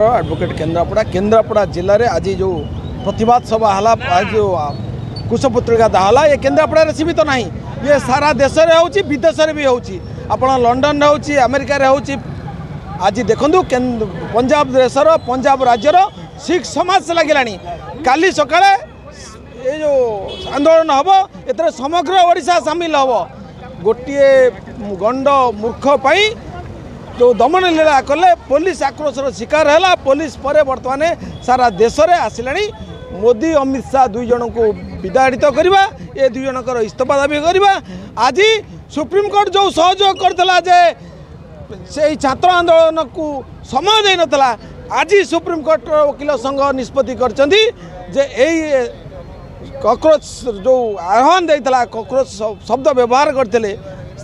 Advocate Kendrapara जिले में आज जो प्रतिवाद सभा है आज जो कुशपुत्रिका दाहला ये केन्द्रापड़ा सीमित तो नहीं, ये सारा देश में हो विदेश में भी होपण लंडन हो अमेरिका हो। आज देखु पंजाब देशर पंजाब राज्यर सिख समाज लगिला काली सकाळे ये जो आंदोलन हम ए समग्र ओडिशा सामिल हम गोटे गंड मूर्ख पाई जो दमन लीला कले पुलिस आक्रोशर शिकार है पुलिस पर बर्तमान सारा देश में आसला मोदी अमित शाह दुई जन को विदाड़ित करवा ये दुई जनकर इस्तीफा दाबी करवा। आज सुप्रीमकोर्ट जो सहयोग करता जे से छात्र आंदोलन को समय दे नला आज सुप्रीमकोर्ट वकील संघ निष्पत्ति कर कॉकरोच जो आह्वान देता कॉकरोच शब्द व्यवहार करते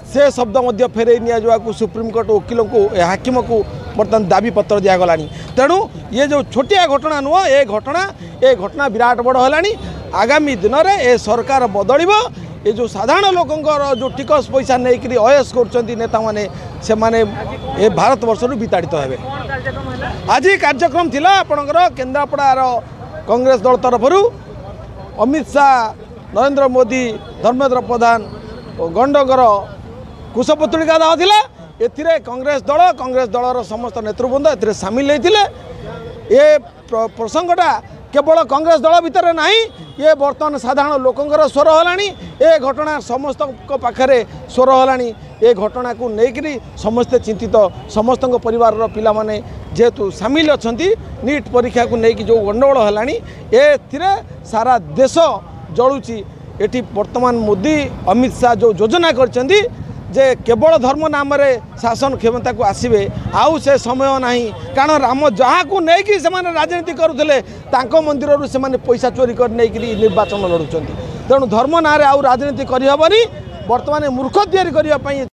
से शब्द मध्य फेरे निया सुप्रीमकोर्ट वकील को हाकिम को बर्तमान दाबी पत्र दिगला। तेणु ये जो छोटिया घटना नुह ये घटना विराट बड़ है। आगामी दिन में ये सरकार बदल ये जो साधारण लोकंर जो टिकस पैसा नहीं करी अयस कर नेता मैंने से माने ये भारत वर्ष विताड़ित हे। आज कार्यक्रम थिला आपणकर केन्द्रापड़ार कांग्रेस दल तरफ अमित शाह नरेंद्र मोदी धर्मेंद्र प्रधान गंडकर कुशपुत्रिका दाह थिला। एथिरे कांग्रेस दलर समस्त नेतृवृंद ए सामिल होते। ये प्रसंगटा केवल कांग्रेस दल भितर नहीं, ये बर्तमान साधारण लोकंर स्वर है। ये घटना समस्त पाखे स्वर है। ये घटना को लेकर समस्ते चिंतित समस्त परिवार पिला माने जेहेतु सामिल अच्छा नीट परीक्षा को लेकिन जो गंडगोल है सारा देश जलुची। ये वर्तमान मोदी अमित शाह जो योजना करछंती जे केवल धर्म नाम रे शासन क्षमता को आसबे आउ से समय नहीं। कारण राम जहाँ को लेकिन से राजनीति करुले मंदिर से पैसा चोरी कर निर्वाचन लड़ुंट। तेणु धर्म ना आउ राजनीति करहबनी। वर्तमान मूर्ख तैयारी करने